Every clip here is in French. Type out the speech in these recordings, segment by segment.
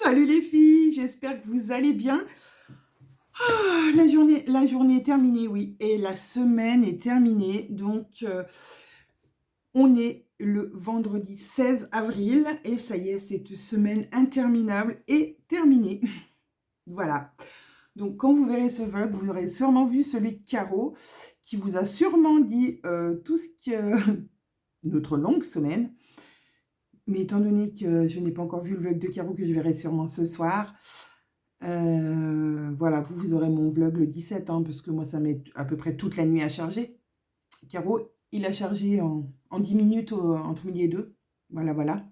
Salut les filles, j'espère que vous allez bien. Ah, la journée est terminée, oui, et la semaine est terminée. Donc, on est le vendredi 16 avril et ça y est, cette semaine interminable est terminée. Voilà. Donc, quand vous verrez ce vlog, vous aurez sûrement vu celui de Caro qui vous a sûrement dit tout ce que notre longue semaine. Mais étant donné que je n'ai pas encore vu le vlog de Caro que je verrai sûrement ce soir, voilà, vous aurez mon vlog le 17, hein, parce que moi, ça met à peu près toute la nuit à charger. Caro, il a chargé en 10 minutes entre midi et 2. Voilà, voilà.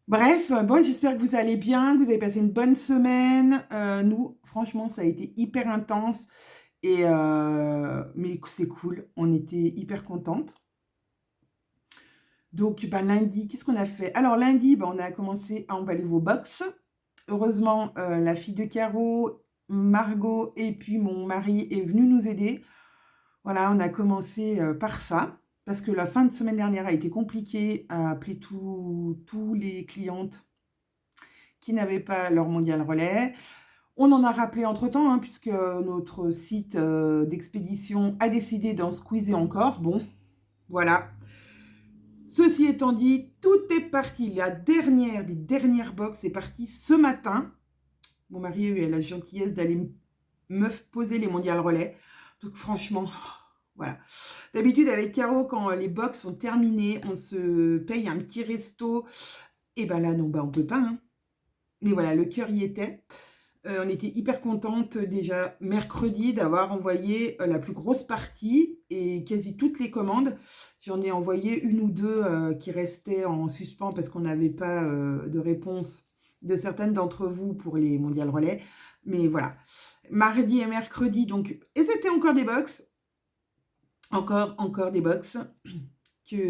Bref, bon, j'espère que vous allez bien, que vous avez passé une bonne semaine. Nous, franchement, ça a été hyper intense. Mais c'est cool, on était hyper contentes. Donc, bah, lundi, qu'est-ce qu'on a fait? Alors, lundi, bah, on a commencé à emballer vos box. Heureusement, la fille de Caro, Margot et puis mon mari est venu nous aider. Voilà, on a commencé par ça, parce que la fin de semaine dernière a été compliquée à appeler tous les clientes qui n'avaient pas leur mondial relais. On en a rappelé entre-temps, hein, puisque notre site d'expédition a décidé d'en squeezer encore. Bon, voilà. Ceci étant dit, tout est parti. La dernière des dernières box est partie ce matin. Mon mari a eu la gentillesse d'aller me poser les mondiales relais. Donc franchement, voilà. D'habitude avec Caro, quand les box sont terminées, on se paye un petit resto. Et ben là, non, bah on peut pas. Hein. Mais voilà, le cœur y était. On était hyper contente déjà mercredi d'avoir envoyé la plus grosse partie et quasi toutes les commandes. J'en ai envoyé une ou deux qui restaient en suspens parce qu'on n'avait pas de réponse de certaines d'entre vous pour les mondiales relais. Mais voilà, mardi et mercredi, donc, et c'était encore des box. Encore des box.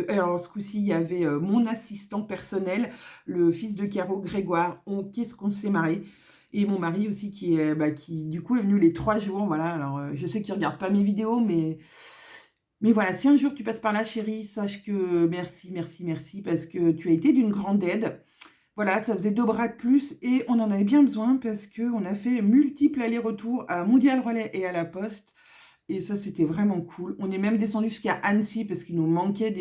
Alors, ce coup-ci, il y avait mon assistant personnel, le fils de Caro, Grégoire. Qu'est-ce qu'on s'est marré. Et mon mari aussi, qui du coup, est venu les 3 jours. Voilà, alors je sais qu'il ne regarde pas mes vidéos, mais voilà, si un jour tu passes par là, chérie, sache que merci, merci, merci, parce que tu as été d'une grande aide. Voilà, ça faisait 2 bras de plus et on en avait bien besoin parce qu'on a fait multiples allers-retours à Mondial Relais et à la Poste. Et ça, c'était vraiment cool. On est même descendu jusqu'à Annecy parce qu'il nous manquait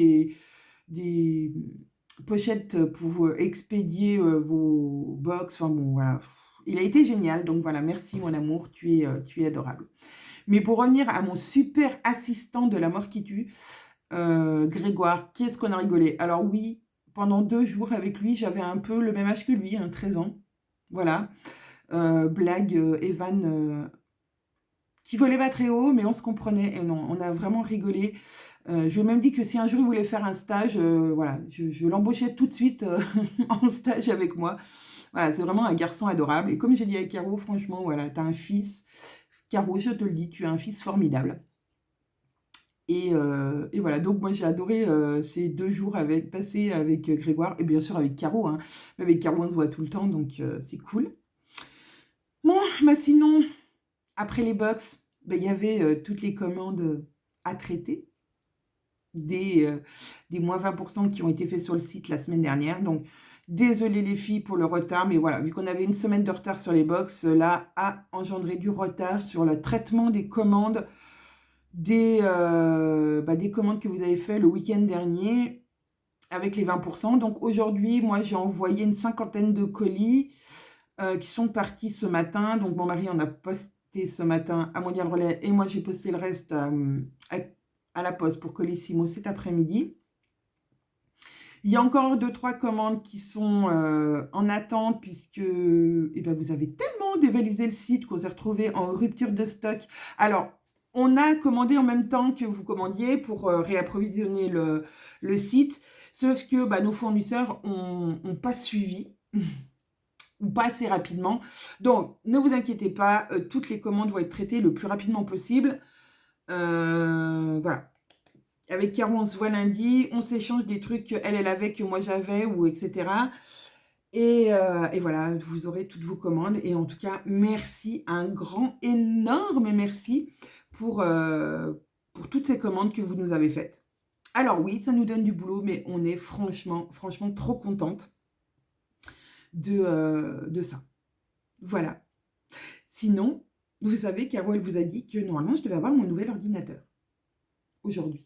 des pochettes pour expédier vos box. Enfin bon, voilà. Il a été génial. Donc voilà, merci mon amour, tu es adorable. Mais pour revenir à mon super assistant de la mort qui tue, Grégoire, qu'est-ce qu'on a rigolé. Alors oui, pendant 2 jours avec lui, j'avais un peu le même âge que lui, hein, 13 ans. Voilà. Blague, Evan qui volait pas très haut, mais on se comprenait. Et non, on a vraiment rigolé. Je lui ai même dit que si un jour il voulait faire un stage, voilà, je l'embauchais tout de suite en stage avec moi. Voilà, c'est vraiment un garçon adorable. Et comme j'ai dit à Caro, franchement, voilà, tu as un fils. Caro, je te le dis, tu as un fils formidable. Et voilà, donc moi j'ai adoré ces 2 jours passés avec Grégoire, et bien sûr avec Caro. Hein. Avec Caro, on se voit tout le temps, donc c'est cool. Bon, bah sinon, après les box, bah, il y avait toutes les commandes à traiter. Des moins 20% qui ont été faits sur le site la semaine dernière. Donc, désolé les filles pour le retard, mais voilà, vu qu'on avait une semaine de retard sur les box, cela a engendré du retard sur le traitement des commandes, des commandes que vous avez fait le week-end dernier avec les 20%. Donc, aujourd'hui, moi, j'ai envoyé une 50aine de colis qui sont partis ce matin. Donc, mon mari en a posté ce matin à Mondial Relais et moi, j'ai posté le reste à la poste pour Colissimo cet après-midi. Il y a encore 2-3 commandes qui sont en attente puisque ben, vous avez tellement dévalisé le site qu'on s'est retrouvé en rupture de stock. Alors, on a commandé en même temps que vous commandiez pour réapprovisionner le site, sauf que bah, nos fournisseurs n'ont pas suivi ou pas assez rapidement. Donc, ne vous inquiétez pas, toutes les commandes vont être traitées le plus rapidement possible. Voilà. Avec Caro, on se voit lundi, on s'échange des trucs qu'elle avait, que moi j'avais, ou etc. Et voilà, vous aurez toutes vos commandes. Et en tout cas, merci, un grand, énorme merci pour toutes ces commandes que vous nous avez faites. Alors oui, ça nous donne du boulot, mais on est franchement, franchement trop contente. de ça. Voilà. Sinon, vous savez, Caro, elle vous a dit que normalement, je devais avoir mon nouvel ordinateur aujourd'hui.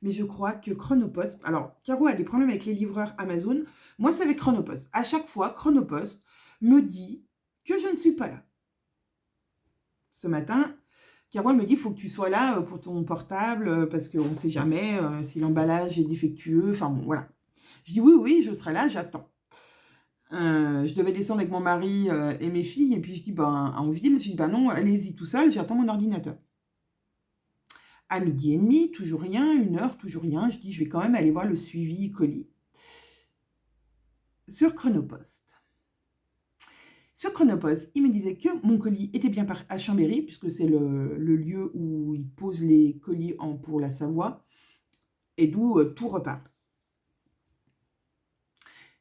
Mais je crois que Chronopost... Alors, Caro a des problèmes avec les livreurs Amazon. Moi, c'est avec Chronopost. À chaque fois, Chronopost me dit que je ne suis pas là. Ce matin, Caro, elle me dit, il faut que tu sois là pour ton portable, parce qu'on ne sait jamais si l'emballage est défectueux. Enfin, bon, voilà. Je dis, oui, oui, je serai là, j'attends. Je devais descendre avec mon mari et mes filles, et puis je dis, ben, en ville, je dis, ben non, allez-y tout seul, j'attends mon ordinateur. À 12h30, toujours rien, 1h, toujours rien. Je dis, je vais quand même aller voir le suivi colis sur Chronopost. Sur Chronopost, il me disait que mon colis était bien à Chambéry, puisque c'est le lieu où ils posent les colis pour la Savoie, et d'où tout repart.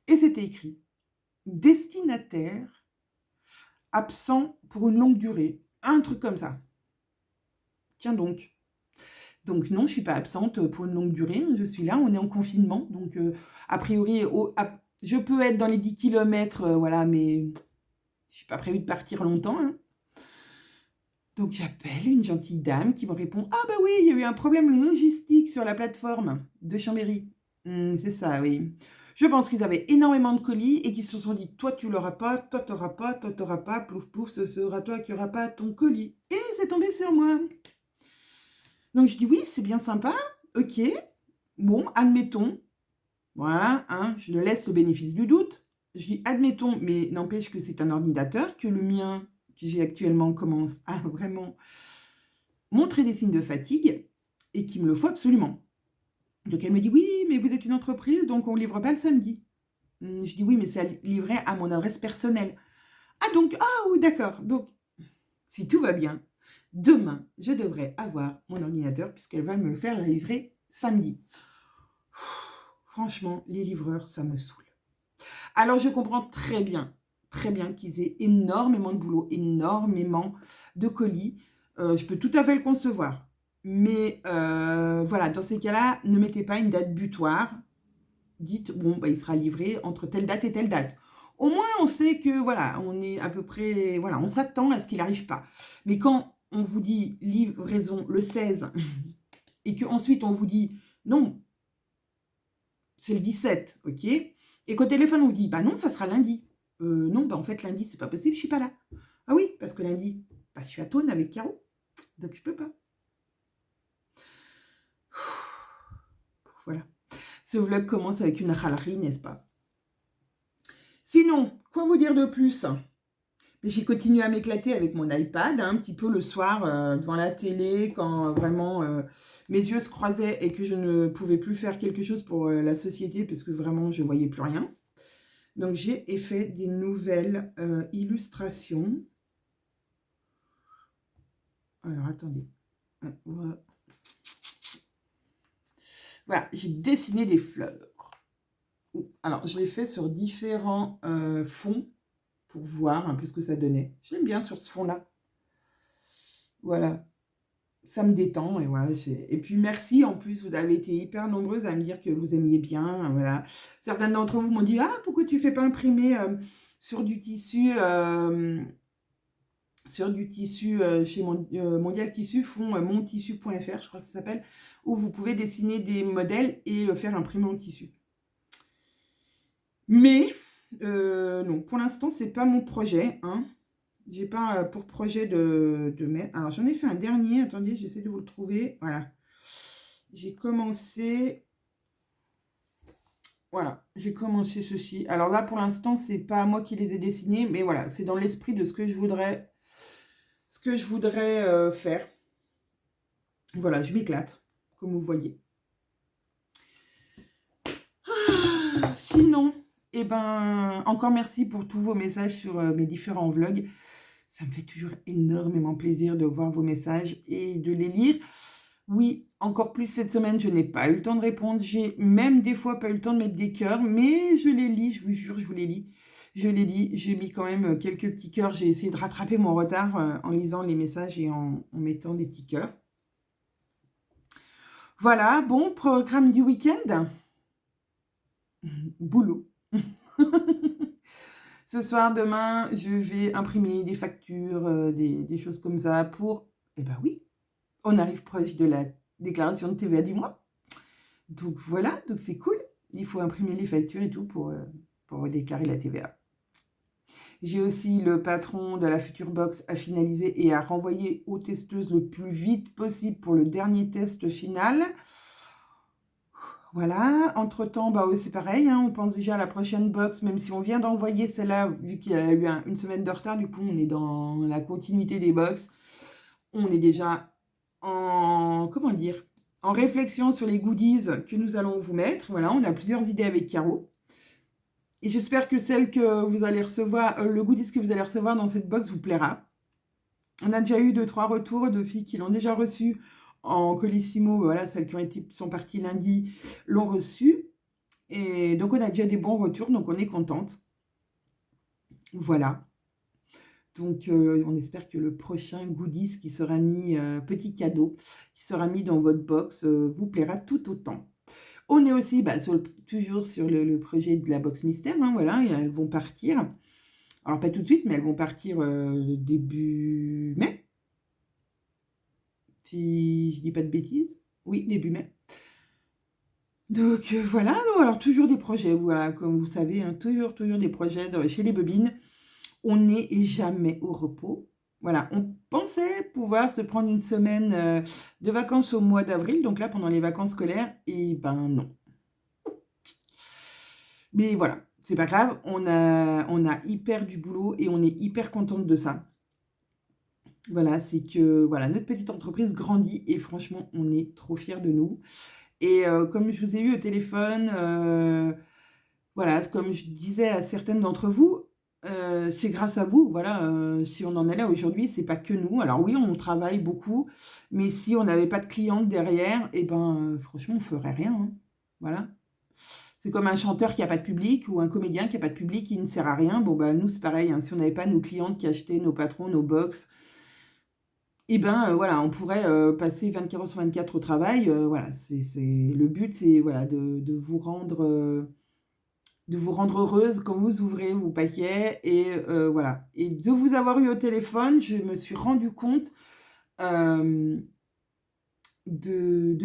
Et c'était écrit « Destinataire absent pour une longue durée ». Un truc comme ça. Tiens donc. Donc non, je ne suis pas absente pour une longue durée. Je suis là, on est en confinement. Donc, a priori, je peux être dans les 10 km, voilà, mais je suis pas prévu de partir longtemps. Hein. Donc, j'appelle une gentille dame qui me répond « Ah bah oui, il y a eu un problème logistique sur la plateforme de Chambéry. C'est ça, oui. Je pense qu'ils avaient énormément de colis et qu'ils se sont dit « Toi, tu l'auras pas, toi, tu n'auras pas, toi, tu n'auras pas, plouf, plouf, ce sera toi qui n'auras pas ton colis. » Et c'est tombé sur moi. Donc, je dis « Oui, c'est bien sympa. Ok. Bon, admettons. » Voilà, hein, je le laisse au bénéfice du doute. Je dis « Admettons, mais n'empêche que c'est un ordinateur, que le mien, que j'ai actuellement, commence à vraiment montrer des signes de fatigue et qu'il me le faut absolument. » Donc, elle me dit « Oui, mais vous êtes une entreprise, donc on ne livre pas le samedi. » Je dis « Oui, mais c'est livré à mon adresse personnelle. » Ah, donc, ah oui, d'accord. Donc, si tout va bien, demain, je devrais avoir mon ordinateur puisqu'elle va me le faire livrer samedi. Franchement, les livreurs, ça me saoule. Alors, je comprends très bien qu'ils aient énormément de boulot, énormément de colis. Je peux tout à fait le concevoir. Mais voilà, dans ces cas-là, ne mettez pas une date butoir. Dites, bon, bah, il sera livré entre telle date et telle date. Au moins, on sait que, voilà, on est à peu près, voilà, on s'attend à ce qu'il n'arrive pas. Mais quand on vous dit livraison le 16 et qu'ensuite on vous dit, non, c'est le 17, ok? Et qu'au téléphone, on vous dit, bah non, ça sera lundi. Non, bah en fait, lundi, c'est pas possible, je suis pas là. Ah oui, parce que lundi, bah, je suis à Thônes avec Caro, donc je peux pas. Voilà. Ce vlog commence avec une râlerie, n'est-ce pas? Sinon, quoi vous dire de plus? J'ai continué à m'éclater avec mon iPad, un petit peu le soir, devant la télé, quand vraiment mes yeux se croisaient et que je ne pouvais plus faire quelque chose pour la société, parce que vraiment, je ne voyais plus rien. Donc, j'ai fait des nouvelles illustrations. Alors, attendez. Voilà, j'ai dessiné des fleurs. Alors, je l'ai fait sur différents fonds pour voir un peu ce que ça donnait. J'aime bien sur ce fond-là. Voilà. Ça me détend et voilà. Et puis merci, en plus, vous avez été hyper nombreuses à me dire que vous aimiez bien. Voilà. Certaines d'entre vous m'ont dit « Ah, pourquoi tu ne fais pas imprimer sur du tissu chez Mondial Tissu, font montissu.fr, je crois que ça s'appelle, où vous pouvez dessiner des modèles et le faire imprimer en tissu. » Mais non, pour l'instant, c'est pas mon projet. Hein. J'ai pas pour projet de mettre... Alors, j'en ai fait un dernier. Attendez, j'essaie de vous le trouver. Voilà. J'ai commencé... Voilà, j'ai commencé ceci. Alors là, pour l'instant, c'est pas moi qui les ai dessinés, mais voilà, c'est dans l'esprit de ce que je voudrais, faire. Voilà, je m'éclate, comme vous voyez. Sinon, eh ben, encore merci pour tous vos messages sur mes différents vlogs. Ça me fait toujours énormément plaisir de voir vos messages et de les lire. Oui, encore plus cette semaine, je n'ai pas eu le temps de répondre. J'ai même des fois pas eu le temps de mettre des cœurs, mais je les lis, je vous jure, je vous les lis. Je les lis, j'ai mis quand même quelques petits cœurs. J'ai essayé de rattraper mon retard en lisant les messages et en mettant des petits cœurs. Voilà, bon, programme du week-end. Boulot. Ce soir, demain, je vais imprimer des factures, des choses comme ça pour eh ben oui, on arrive proche de la déclaration de TVA du mois. Donc voilà, donc c'est cool. Il faut imprimer les factures et tout pour déclarer la TVA. J'ai aussi le patron de la Future Box à finaliser et à renvoyer aux testeuses le plus vite possible pour le dernier test final. Voilà, entre-temps, bah, c'est pareil, hein, on pense déjà à la prochaine box, même si on vient d'envoyer celle-là, vu qu'il y a eu une semaine de retard, du coup, on est dans la continuité des box. On est déjà en, comment dire, en réflexion sur les goodies que nous allons vous mettre. Voilà, on a plusieurs idées avec Caro. Et j'espère que celle que vous allez recevoir, le goodies que vous allez recevoir dans cette box vous plaira. On a déjà eu 2-3 retours de filles qui l'ont déjà reçu en colissimo. Voilà, celles qui sont parties lundi l'ont reçu. Et donc, on a déjà des bons retours, donc on est contente. Voilà. Donc, on espère que le prochain goodies qui sera mis, petit cadeau, qui sera mis dans votre box, vous plaira tout autant. On est aussi toujours sur le projet de la box mystère, hein, voilà, et elles vont partir. Alors, pas tout de suite, mais elles vont partir début mai. Si je dis pas de bêtises. Oui, début mai. Donc voilà, alors toujours des projets, voilà, comme vous savez, hein, toujours des projets chez les Bobines. On n'est jamais au repos. Voilà, on pensait pouvoir se prendre une semaine de vacances au mois d'avril, donc là pendant les vacances scolaires, et ben non. Mais voilà, c'est pas grave, on a hyper du boulot et on est hyper contente de ça. Voilà, c'est que voilà, notre petite entreprise grandit et franchement, on est trop fiers de nous. Et comme je vous ai eu au téléphone, voilà, comme je disais à certaines d'entre vous, c'est grâce à vous, voilà, si on en est là aujourd'hui, c'est pas que nous. Alors oui, on travaille beaucoup, mais si on n'avait pas de clientes derrière, et ben, franchement, on ferait rien, hein. Voilà. C'est comme un chanteur qui a pas de public ou un comédien qui a pas de public, qui ne sert à rien. Bon, bah, nous, c'est pareil, hein, si on n'avait pas nos clientes qui achetaient nos patrons, nos box, et ben, voilà, on pourrait, passer 24 heures sur 24 au travail, voilà, c'est le but, c'est, voilà, de vous rendre heureuse quand vous ouvrez vos paquets et voilà. Et de vous avoir eu au téléphone, je me suis rendu compte de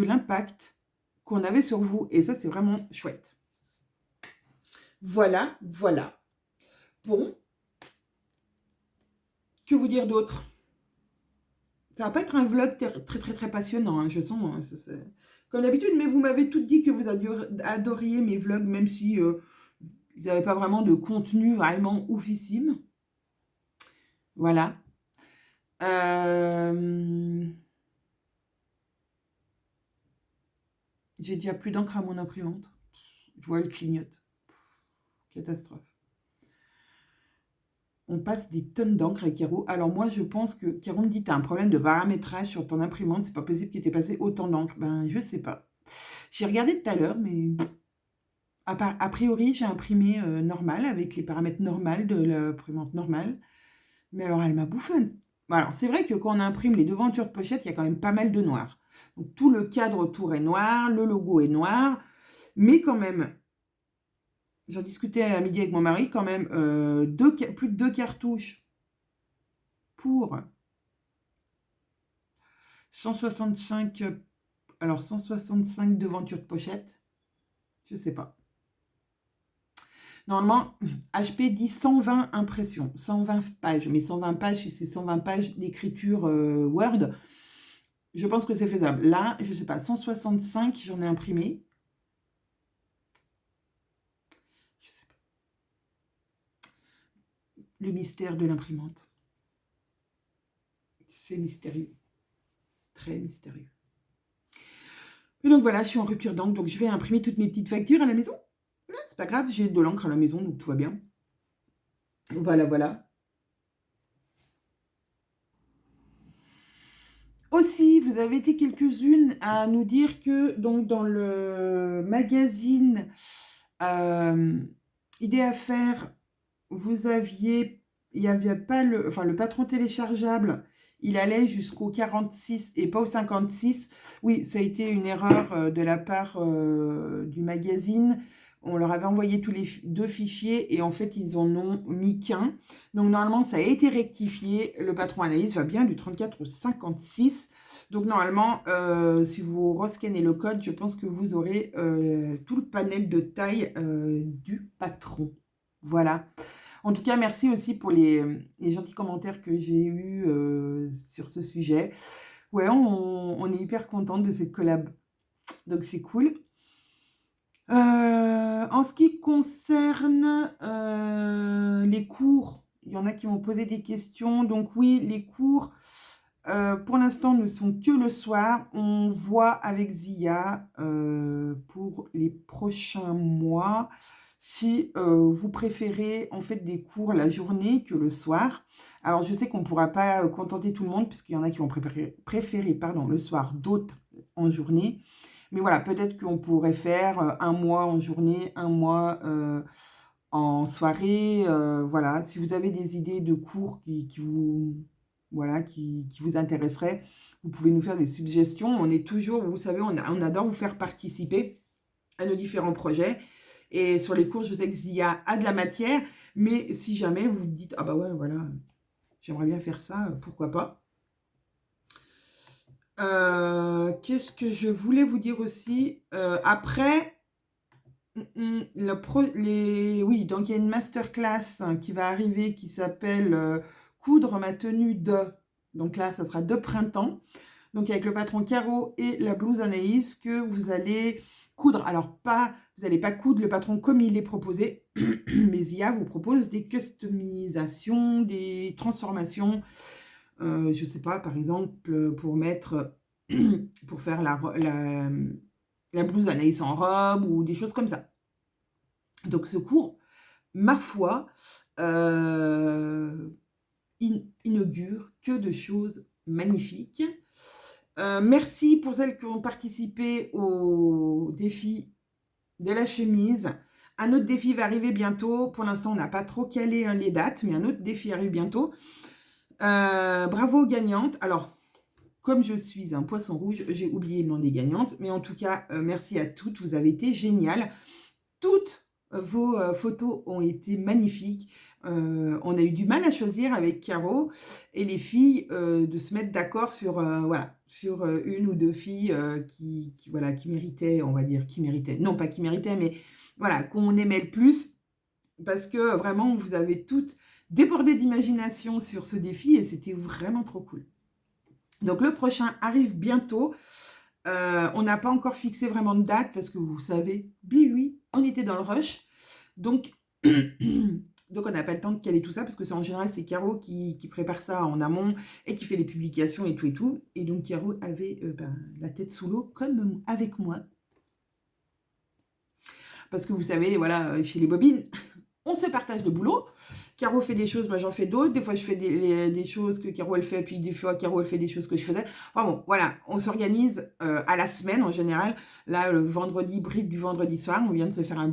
l'impact qu'on avait sur vous. Et ça, c'est vraiment chouette. Voilà, voilà. Bon. Que vous dire d'autre? Ça va pas être un vlog très passionnant, hein, je sens. Hein, comme d'habitude, mais vous m'avez toutes dit que vous adoriez mes vlogs, même si ils n'avaient pas vraiment de contenu vraiment oufissime. Voilà. J'ai déjà plus d'encre à mon imprimante. Je vois, elle clignote. Catastrophe. On passe des tonnes d'encre avec Caro. Alors moi, je pense que Caro me dit, tu as un problème de paramétrage sur ton imprimante. C'est pas possible qu'il t'ait passé autant d'encre. Ben, je sais pas. J'ai regardé tout à l'heure, mais a priori, j'ai imprimé normal, avec les paramètres normaux de l'imprimante normale. Mais alors, elle m'a bouffé. Alors, c'est vrai que quand on imprime les devantures de pochette, il y a quand même pas mal de noir. Donc, tout le cadre autour est noir, le logo est noir. Mais quand même, j'en discutais à midi avec mon mari, quand même, plus de 2 cartouches pour 165, alors 165 devantures de pochette, je sais pas. Normalement, HP dit 120 impressions, 120 pages, mais 120 pages, c'est 120 pages d'écriture Word. Je pense que c'est faisable. Là, je sais pas, 165, j'en ai imprimé. Je sais pas. Le mystère de l'imprimante. C'est mystérieux. Très mystérieux. Et donc voilà, je suis en rupture d'encre, donc je vais imprimer toutes mes petites factures à la maison. Voilà, c'est pas grave, j'ai de l'encre à la maison, donc tout va bien. Voilà, voilà. Aussi, vous avez été quelques-unes à nous dire que donc dans le magazine Idées à faire, il n'y avait pas le patron téléchargeable, il allait jusqu'au 46 et pas au 56. Oui, ça a été une erreur de la part du magazine. On leur avait envoyé tous les deux fichiers et en fait, ils en ont mis qu'un. Donc, normalement, ça a été rectifié. Le patron Anaïs va bien du 34 au 56. Donc, normalement, si vous rescannez le code, je pense que vous aurez tout le panel de taille du patron. Voilà. En tout cas, merci aussi pour les gentils commentaires que j'ai eus sur ce sujet. Ouais, on est hyper contente de cette collab. Donc, c'est cool. En ce qui concerne les cours, il y en a qui m'ont posé des questions. Donc oui, les cours, pour l'instant, ne sont que le soir. On voit avec Zia pour les prochains mois si vous préférez en fait des cours la journée que le soir. Alors, je sais qu'on ne pourra pas contenter tout le monde puisqu'il y en a qui vont préférer le soir, d'autres en journée. Mais voilà, peut-être qu'on pourrait faire un mois en journée, un mois en soirée. Voilà, si vous avez des idées de cours qui vous, voilà, qui vous intéresseraient, vous pouvez nous faire des suggestions. On est toujours, vous savez, on adore vous faire participer à nos différents projets. Et sur les cours, je sais qu'il y a de la matière. Mais si jamais vous dites, ah bah ouais, voilà, j'aimerais bien faire ça, pourquoi pas. Qu'est-ce que je voulais vous dire aussi après, oui, donc il y a une masterclass qui va arriver qui s'appelle Coudre ma tenue de. Donc là, ça sera de printemps. Donc avec le patron Caro et la blouse Anaïs que vous allez coudre. Alors vous n'allez pas coudre le patron comme il est proposé, mais IA vous propose des customisations, des transformations. Je ne sais pas, par exemple, pour faire la blouse d'Anaïs en robe ou des choses comme ça. Donc ce cours, ma foi, inaugure que de choses magnifiques. Merci pour celles qui ont participé au défi de la chemise. Un autre défi va arriver bientôt. Pour l'instant, on n'a pas trop calé les dates, mais un autre défi arrive bientôt. Bravo aux gagnantes. Alors, comme je suis un poisson rouge, j'ai oublié le nom des gagnantes. Mais en tout cas, merci à toutes. Vous avez été géniales. Toutes vos photos ont été magnifiques. On a eu du mal à choisir avec Caro et les filles de se mettre d'accord sur, sur une ou deux filles qui méritaient, on va dire, non pas qui méritaient, mais voilà, qu'on aimait le plus. Parce que vraiment, vous avez toutes débordé d'imagination sur ce défi et c'était vraiment trop cool. Donc le prochain arrive bientôt. On n'a pas encore fixé vraiment de date parce que vous savez, oui, on était dans le rush. Donc on n'a pas le temps de caler tout ça parce que en général, c'est Caro qui prépare ça en amont et qui fait les publications et tout et tout. Et donc Caro avait la tête sous l'eau comme avec moi. Parce que vous savez, voilà, chez les bobines, on se partage le boulot. Caro fait des choses, moi j'en fais d'autres. Des fois, je fais des choses que Caro elle fait, puis des fois, Caro elle fait des choses que je faisais. Enfin bon, voilà, on s'organise à la semaine en général. Là, le vendredi, brief du vendredi soir. On vient de se faire un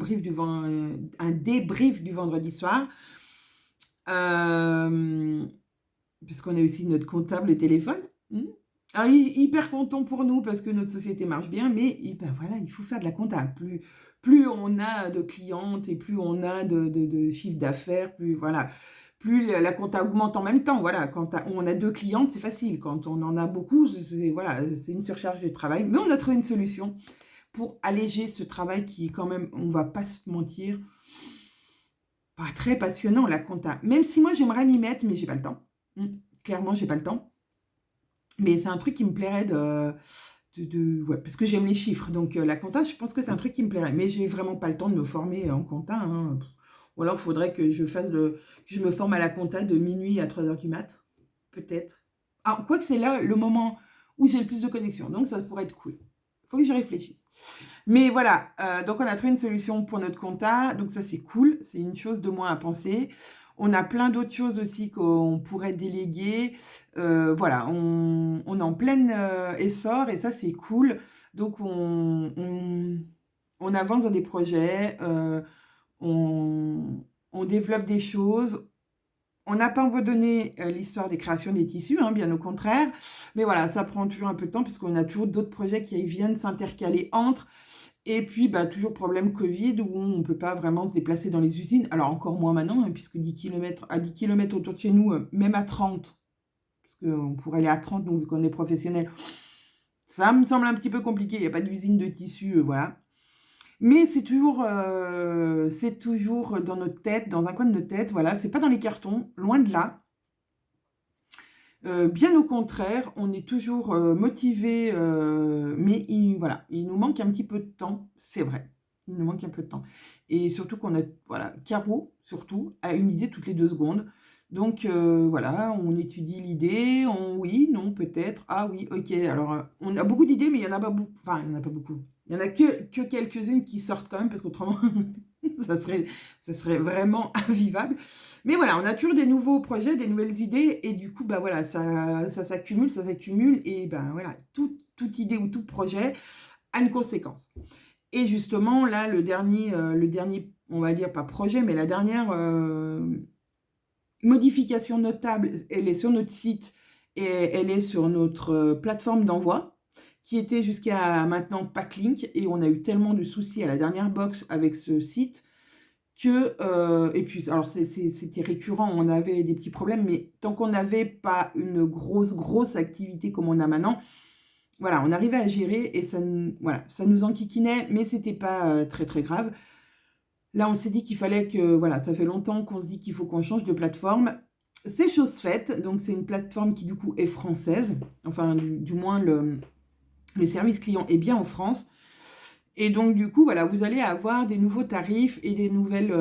débrief du vendredi soir. Puisqu'on a aussi notre comptable et téléphone. Alors, il est hyper content pour nous parce que notre société marche bien, mais voilà, il faut faire de la compta. Plus on a de clientes et plus on a de chiffre d'affaires, plus la compta augmente en même temps. Voilà, quand on a 2 clientes, c'est facile. Quand on en a beaucoup, c'est une surcharge de travail. Mais on a trouvé une solution pour alléger ce travail qui est quand même, on ne va pas se mentir, pas très passionnant, la compta. Même si moi, j'aimerais m'y mettre, mais j'ai pas le temps. Clairement, j'ai pas le temps. Mais c'est un truc qui me plairait parce que j'aime les chiffres. Donc, la compta, je pense que c'est un truc qui me plairait. Mais j'ai vraiment pas le temps de me former en compta. Hein. Ou alors, il faudrait que je me forme à la compta de minuit à 3h du mat. Peut-être. Ah, quoique c'est là le moment où j'ai le plus de connexion. Donc, ça pourrait être cool. Il faut que je réfléchisse. Mais voilà. Donc, on a trouvé une solution pour notre compta. Donc, ça, c'est cool. C'est une chose de moins à penser. On a plein d'autres choses aussi qu'on pourrait déléguer. Voilà, on est en plein essor et ça, c'est cool. Donc, on avance dans des projets, on développe des choses. On n'a pas abandonné l'histoire des créations des tissus, hein, bien au contraire. Mais voilà, ça prend toujours un peu de temps puisqu'on a toujours d'autres projets qui viennent s'intercaler entre. Et puis, bah, toujours problème Covid où on ne peut pas vraiment se déplacer dans les usines. Alors encore moins maintenant, hein, puisque 10 kilomètres à 10 kilomètres autour de chez nous, même à 30, parce qu'on pourrait aller à 30, nous, vu qu'on est professionnels, ça me semble un petit peu compliqué. Il n'y a pas d'usine de tissu, voilà. Mais c'est toujours dans notre tête, dans un coin de notre tête, voilà. C'est pas dans les cartons, loin de là. Bien au contraire, on est toujours motivé, mais voilà, il nous manque un petit peu de temps, c'est vrai. Il nous manque un peu de temps. Et surtout qu'on a, voilà, Caro, surtout, a une idée toutes les 2 secondes. Donc voilà, on étudie l'idée, oui, non, peut-être, ah oui, ok. Alors, on a beaucoup d'idées, mais il n'y en a pas beaucoup. Enfin, il n'y en a pas beaucoup. Il n'y en a que quelques-unes qui sortent quand même, parce qu'autrement, ça serait vraiment invivable. Mais voilà, on a toujours des nouveaux projets, des nouvelles idées, et du coup, bah voilà, ça s'accumule, et ben voilà, toute idée ou tout projet a une conséquence. Et justement, là, le dernier, on va dire pas projet, mais la dernière modification notable, elle est sur notre site et elle est sur notre plateforme d'envoi, qui était jusqu'à maintenant Packlink, et on a eu tellement de soucis à la dernière box avec ce site et puis, alors c'était récurrent, on avait des petits problèmes, mais tant qu'on n'avait pas une grosse activité comme on a maintenant, voilà, on arrivait à gérer et voilà, ça nous enquiquinait, mais c'était pas très grave. Là, on s'est dit qu'il fallait que, voilà, ça fait longtemps qu'on se dit qu'il faut qu'on change de plateforme. C'est chose faite, donc c'est une plateforme qui du coup est française, enfin du moins le service client est bien en France. Et donc, du coup, voilà, vous allez avoir des nouveaux tarifs et des nouvelles,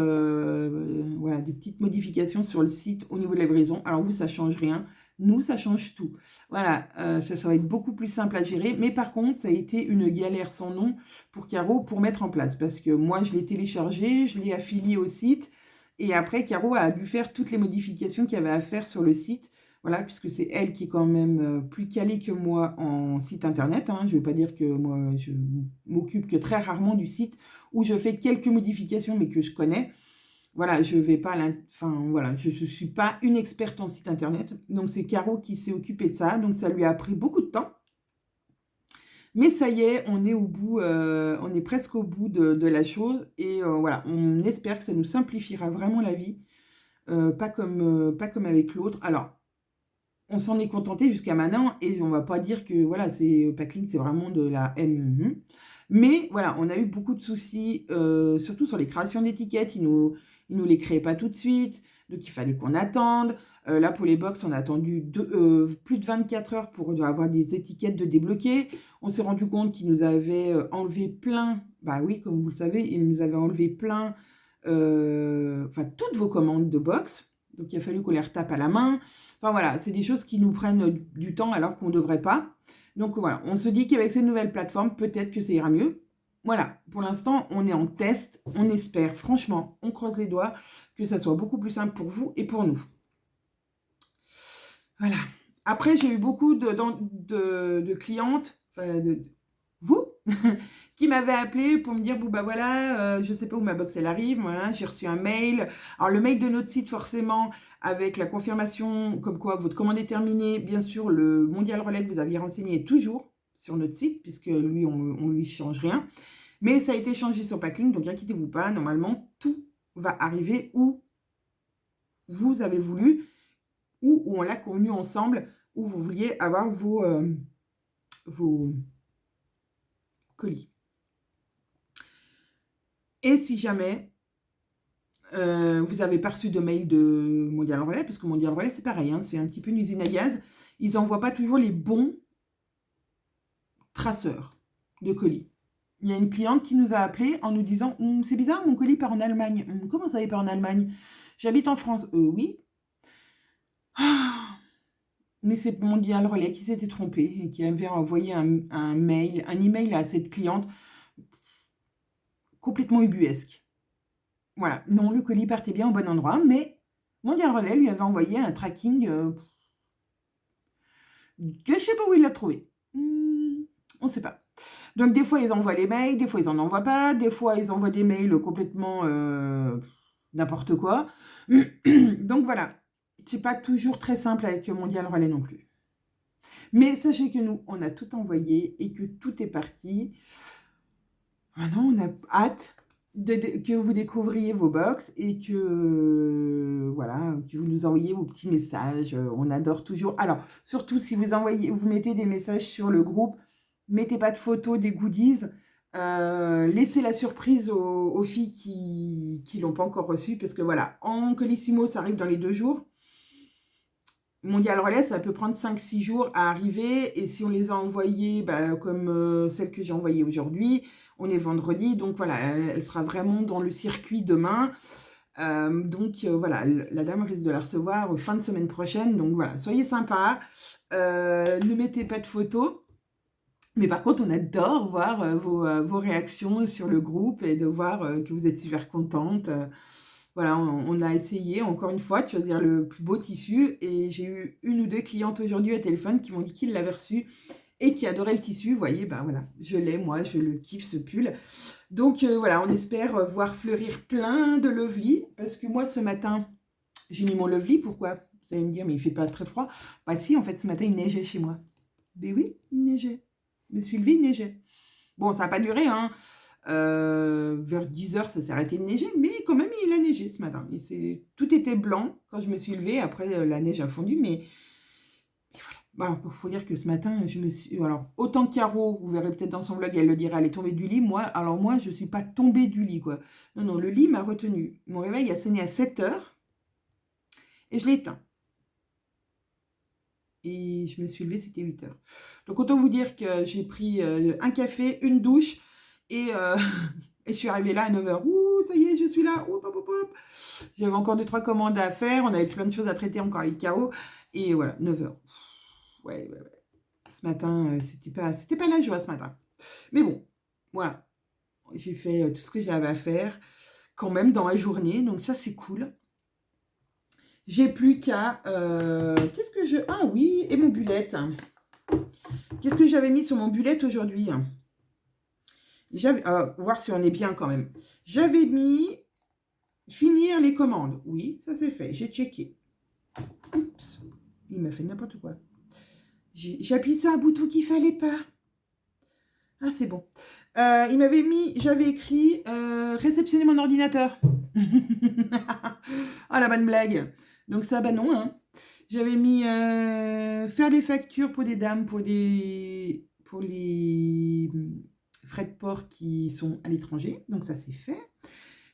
voilà, des petites modifications sur le site au niveau de la livraison. Alors, vous, ça change rien. Nous, ça change tout. Voilà, ça va être beaucoup plus simple à gérer. Mais par contre, ça a été une galère sans nom pour Caro pour mettre en place. Parce que moi, je l'ai téléchargé, je l'ai affilié au site. Et après, Caro a dû faire toutes les modifications qu'il y avait à faire sur le site. Voilà, puisque c'est elle qui est quand même plus calée que moi en site internet, hein. Je ne vais pas dire que moi, je m'occupe que très rarement du site, où je fais quelques modifications, mais que je connais. Voilà, je vais pas, enfin voilà, je ne suis pas une experte en site internet. Donc c'est Caro qui s'est occupée de ça. Donc ça lui a pris beaucoup de temps. Mais ça y est, on est au bout, on est presque au bout de la chose. Et voilà, on espère que ça nous simplifiera vraiment la vie. Pas comme avec l'autre. Alors, on s'en est contenté jusqu'à maintenant et on va pas dire que voilà, c'est Packlink, c'est vraiment de la M. Mais voilà, on a eu beaucoup de soucis, surtout sur les créations d'étiquettes. Ils nous les créaient pas tout de suite, donc il fallait qu'on attende. Là, pour les box, on a attendu plus de 24 heures pour avoir des étiquettes de débloquer. On s'est rendu compte qu'ils nous avaient enlevé plein. Bah oui, comme vous le savez, ils nous avaient enlevé plein, enfin toutes vos commandes de box. Donc il a fallu qu'on les retape à la main. Enfin voilà, c'est des choses qui nous prennent du temps alors qu'on ne devrait pas. Donc voilà, on se dit qu'avec ces nouvelles plateformes, peut-être que ça ira mieux. Voilà, pour l'instant, on est en test. On espère, franchement, on croise les doigts, que ça soit beaucoup plus simple pour vous et pour nous. Voilà. Après, j'ai eu beaucoup de clientes, enfin de vous, qui m'avait appelé pour me dire, bon bah voilà, je sais pas où ma box elle arrive, voilà, j'ai reçu un mail. Alors le mail de notre site forcément, avec la confirmation comme quoi votre commande est terminée, bien sûr le Mondial Relais que vous aviez renseigné est toujours sur notre site, puisque lui on lui change rien. Mais ça a été changé sur Packlink, donc inquiétez-vous pas, normalement tout va arriver où vous avez voulu, ou où on l'a convenu ensemble, où vous vouliez avoir vos colis. Et si jamais vous n'avez pas reçu de mail de Mondial Relais, parce que Mondial Relais, c'est pareil, hein, c'est un petit peu une usine à gaz. Ils n'envoient pas toujours les bons traceurs de colis. Il y a une cliente qui nous a appelé en nous disant c'est bizarre, mon colis part en Allemagne. Comment ça, il part en Allemagne? J'habite en France. Oui. Ah, mais c'est Mondial Relais qui s'était trompé et qui avait envoyé un mail, un email à cette cliente complètement ubuesque. Voilà, non, le colis partait bien au bon endroit, mais Mondial Relais lui avait envoyé un tracking que je ne sais pas où il l'a trouvé. On ne sait pas. Donc des fois ils envoient les mails, des fois ils n'en envoient pas, des fois ils envoient des mails complètement n'importe quoi. Donc voilà, c'est pas toujours très simple avec Mondial Relais non plus. Mais sachez que nous, on a tout envoyé et que tout est parti. maintenant, on a hâte que vous découvriez vos box et que, voilà, que vous nous envoyiez vos petits messages. On adore toujours. Alors, surtout si vous mettez des messages sur le groupe, mettez pas de photos des goodies. Laissez la surprise aux filles qui l'ont pas encore reçu, parce que voilà, en Colissimo, ça arrive dans les 2 jours. Mondial Relais, ça peut prendre 5-6 jours à arriver. Et si on les a envoyées, bah, comme celle que j'ai envoyée aujourd'hui, on est vendredi. Donc voilà, elle sera vraiment dans le circuit demain. Voilà, la dame risque de la recevoir fin de semaine prochaine. Donc voilà, soyez sympas. Ne mettez pas de photos. Mais par contre, on adore voir vos réactions sur le groupe et de voir que vous êtes super contente. Voilà, on a essayé encore une fois de choisir le plus beau tissu et j'ai eu 1 ou 2 clientes aujourd'hui au téléphone qui m'ont dit qu'ils l'avaient reçu et qui adoraient le tissu. Vous voyez, ben voilà, je l'ai, moi, je le kiffe ce pull. Donc voilà, on espère voir fleurir plein de lovely, parce que moi ce matin, j'ai mis mon lovely. Pourquoi? Vous allez me dire, mais il fait pas très froid. Bah si, en fait, ce matin, il neigeait chez moi. Mais oui, il neigeait. Je me suis levée, il neigeait. Bon, ça n'a pas duré, hein. Vers 10 h, ça s'est arrêté de neiger, mais quand même, il a neigé ce matin. Tout était blanc quand je me suis levée. Après, la neige a fondu, mais voilà. Il faut dire que ce matin, je me suis... Alors, autant Caro, vous verrez peut-être dans son vlog, elle le dira, elle est tombée du lit. Moi, je ne suis pas tombée du lit, quoi. Non, non, le lit m'a retenue. Mon réveil a sonné à 7 h et je l'ai éteint. Et je me suis levée, c'était 8 h. Donc, autant vous dire que j'ai pris un café, une douche, et je suis arrivée là à 9 h. Ouh, ça y est, je suis là. Hop, hop, hop, hop. J'avais encore 2-3 commandes à faire. On avait plein de choses à traiter encore avec Caro. Et voilà, 9 h. Ouais. Ce matin, c'était pas la joie ce matin. Mais bon, voilà. J'ai fait tout ce que j'avais à faire quand même dans ma journée. Donc ça, c'est cool. J'ai plus qu'à... qu'est-ce que je... Ah oui, et mon bullet. Qu'est-ce que j'avais mis sur mon bullet aujourd'hui? Voir si on est bien quand même. J'avais mis finir les commandes. Oui, ça c'est fait. J'ai checké. Oups, il m'a fait n'importe quoi. J'appuie sur un bouton qu'il fallait pas. Ah, c'est bon. J'avais écrit réceptionner mon ordinateur. Ah, la bonne blague. Donc ça, bah non. Hein. J'avais mis faire des factures pour des dames, pour les frais de port qui sont à l'étranger. Donc ça, c'est fait.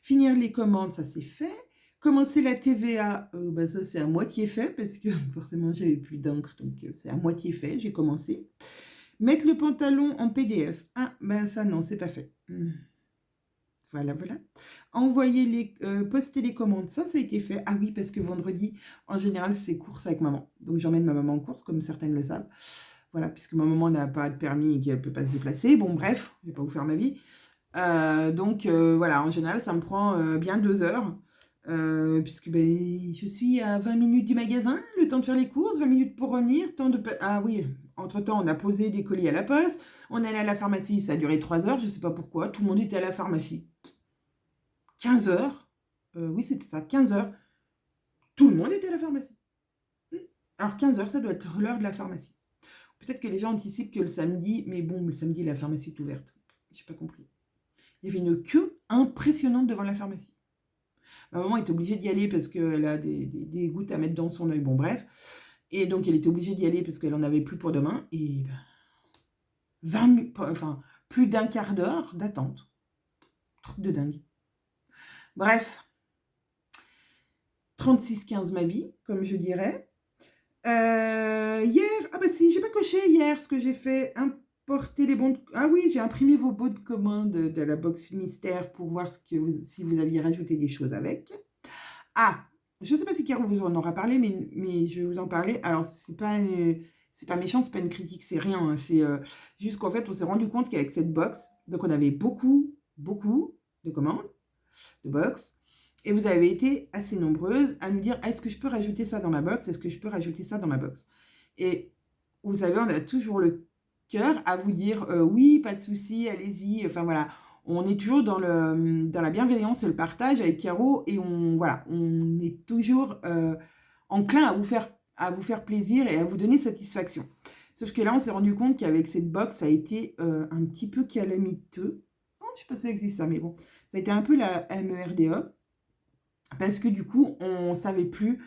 Finir les commandes, ça, c'est fait. Commencer la TVA, bah ça, c'est à moitié fait parce que forcément, j'avais plus d'encre. Donc c'est à moitié fait. J'ai commencé. Mettre le pantalon en PDF. Ah, ben ça, non, c'est pas fait. Voilà. Envoyer poster les commandes, ça a été fait. Ah oui, parce que vendredi, en général, c'est course avec maman. Donc, j'emmène ma maman en course, comme certaines le savent. Voilà, puisque ma maman n'a pas de permis et qu'elle ne peut pas se déplacer. Bon, bref, je ne vais pas vous faire ma vie. Voilà, en général, ça me prend bien 2 heures. Puisque je suis à 20 minutes du magasin, le temps de faire les courses, 20 minutes pour revenir, Ah oui, entre-temps, on a posé des colis à la poste, on est allé à la pharmacie, ça a duré 3 heures, je ne sais pas pourquoi, tout le monde était à la pharmacie. 15 heures, oui c'était ça, 15 heures, tout le monde était à la pharmacie. Alors 15 heures, ça doit être l'heure de la pharmacie. Peut-être que les gens anticipent que le samedi, mais bon, le samedi, la pharmacie est ouverte. Je n'ai pas compris. Il y avait une queue impressionnante devant la pharmacie. Ma maman était obligée d'y aller parce qu'elle a des gouttes à mettre dans son œil. Bon, bref. Et donc, elle était obligée d'y aller parce qu'elle n'en avait plus pour demain. Et plus d'un quart d'heure d'attente. Truc de dingue. Bref. 36-15 ma vie, comme je dirais. Hier, si, j'ai pas coché hier ce que j'ai fait. Importer les bons de... Ah oui, j'ai imprimé vos bons de commande de la box mystère pour voir si vous aviez rajouté des choses avec. Ah, je ne sais pas si Caro vous en aura parlé, mais je vais vous en parler. Alors, c'est pas méchant, c'est pas une critique, c'est rien. Hein. C'est juste qu'en fait, on s'est rendu compte qu'avec cette box, donc on avait beaucoup de commandes, de box, et vous avez été assez nombreuses à nous dire, est-ce que je peux rajouter ça dans ma box? Est-ce que je peux rajouter ça dans ma box? Et vous savez, on a toujours le cœur à vous dire, oui, pas de souci, allez-y. Enfin, voilà. On est toujours dans la bienveillance et le partage avec Caro et on est toujours enclin à vous faire plaisir et à vous donner satisfaction. Sauf que là, on s'est rendu compte qu'avec cette box, ça a été un petit peu calamiteux. Oh, je sais pas si ça existe ça, mais bon. Ça a été un peu la MERDE. Parce que du coup, on ne savait plus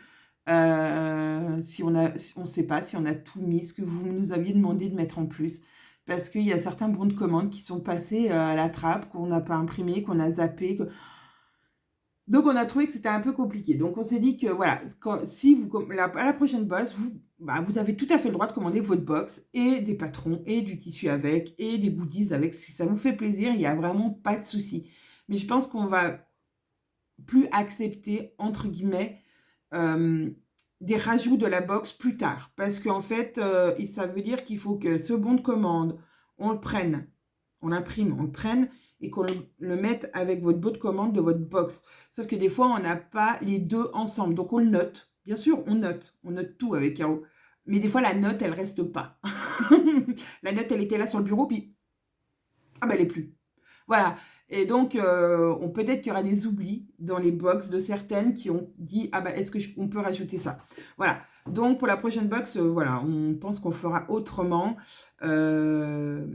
si on ne sait pas si on a tout mis, ce que vous nous aviez demandé de mettre en plus. Parce qu'il y a certains bons de commande qui sont passés à la trappe, qu'on n'a pas imprimé, qu'on a zappé. Donc, on a trouvé que c'était un peu compliqué. Donc, on s'est dit que, voilà, si vous, à la prochaine box, vous avez tout à fait le droit de commander votre box et des patrons et du tissu avec et des goodies avec. Si ça vous fait plaisir, il n'y a vraiment pas de souci. Mais je pense qu'on va plus accepter, entre guillemets, des rajouts de la box plus tard. Parce qu'en fait, ça veut dire qu'il faut que ce bon de commande, on le prenne, on l'imprime, on le prenne et qu'on le mette avec votre bon de commande de votre box. Sauf que des fois, on n'a pas les deux ensemble. Donc, on le note. Bien sûr, on note tout avec Caro. Mais des fois, la note, elle reste pas. La note, elle était là sur le bureau, puis ah ben, elle est plus. Voilà. Et donc, peut-être qu'il y aura des oublis dans les box de certaines qui ont dit « Ah bah, est-ce qu'on peut rajouter ça ?» Voilà. Donc, pour la prochaine box, voilà, on pense qu'on fera autrement. Pas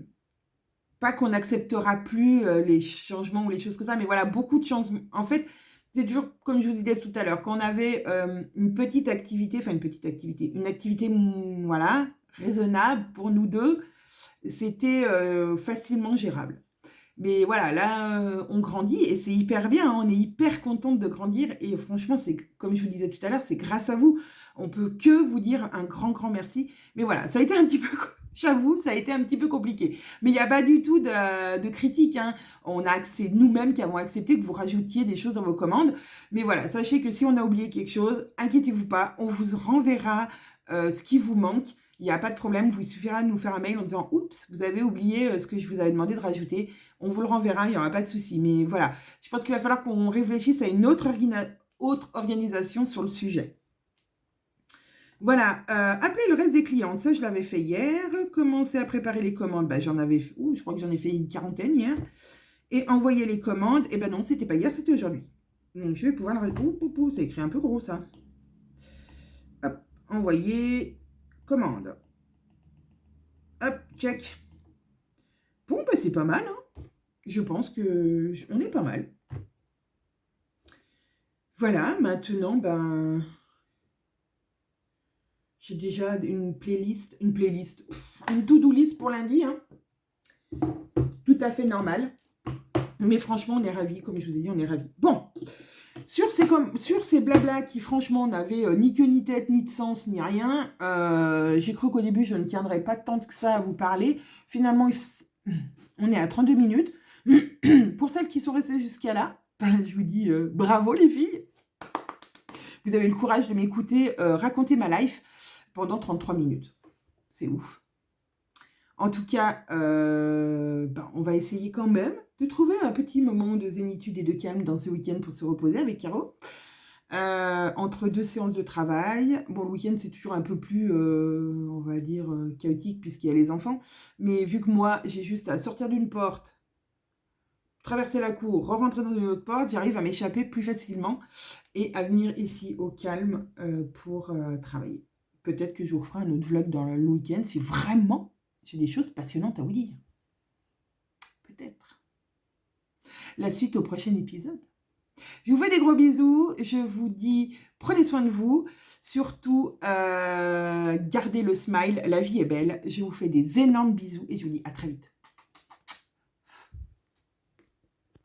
qu'on n'acceptera plus les changements ou les choses comme ça, mais voilà, beaucoup de changements. En fait, c'est toujours, comme je vous disais tout à l'heure, quand on avait une activité, voilà, raisonnable pour nous deux, c'était facilement gérable. Mais voilà, là, on grandit et c'est hyper bien. Hein, on est hyper contente de grandir. Et franchement, c'est comme je vous disais tout à l'heure, c'est grâce à vous. On peut que vous dire un grand, grand merci. Mais voilà, ça a été un petit peu, j'avoue, ça a été un petit peu compliqué. Mais il n'y a pas du tout de critique. Hein. C'est nous-mêmes qui avons accepté que vous rajoutiez des choses dans vos commandes. Mais voilà, sachez que si on a oublié quelque chose, inquiétez-vous pas, on vous renverra ce qui vous manque. Il n'y a pas de problème, il suffira de nous faire un mail en disant « Oups, vous avez oublié ce que je vous avais demandé de rajouter ». On vous le renverra, il n'y aura pas de souci. Mais voilà, je pense qu'il va falloir qu'on réfléchisse à une autre organisation sur le sujet. Voilà, appeler le reste des clientes, ça je l'avais fait hier. Commencer à préparer les commandes, ben, je crois que j'en ai fait une quarantaine hier. Et envoyer les commandes, et ben non, c'était pas hier, c'était aujourd'hui. Donc je vais pouvoir le... c'est écrit un peu gros ça. Hop, envoyer... commande. Hop, check. Bon, bah c'est pas mal, hein. Je pense que on est pas mal. Voilà, maintenant, ben... j'ai déjà une to-do list pour lundi, hein. Tout à fait normal. Mais franchement, on est ravis, comme je vous ai dit, on est ravis. Bon, sur ces blablas qui, franchement, n'avaient ni queue, ni tête, ni de sens, ni rien, j'ai cru qu'au début, je ne tiendrais pas tant que ça à vous parler. Finalement, on est à 32 minutes. Pour celles qui sont restées jusqu'à là, je vous dis bravo les filles. Vous avez eu le courage de m'écouter raconter ma life pendant 33 minutes. C'est ouf. En tout cas, on va essayer quand même de trouver un petit moment de zénitude et de calme dans ce week-end pour se reposer avec Caro. Entre deux séances de travail. Bon, le week-end, c'est toujours un peu plus, on va dire, chaotique puisqu'il y a les enfants. Mais vu que moi, j'ai juste à sortir d'une porte, traverser la cour, re-rentrer dans une autre porte, j'arrive à m'échapper plus facilement et à venir ici au calme pour travailler. Peut-être que je vous referai un autre vlog dans le week-end si vraiment j'ai des choses passionnantes à vous dire. Peut-être. La suite au prochain épisode. Je vous fais des gros bisous. Je vous dis, prenez soin de vous. Surtout, gardez le smile. La vie est belle. Je vous fais des énormes bisous et je vous dis à très vite.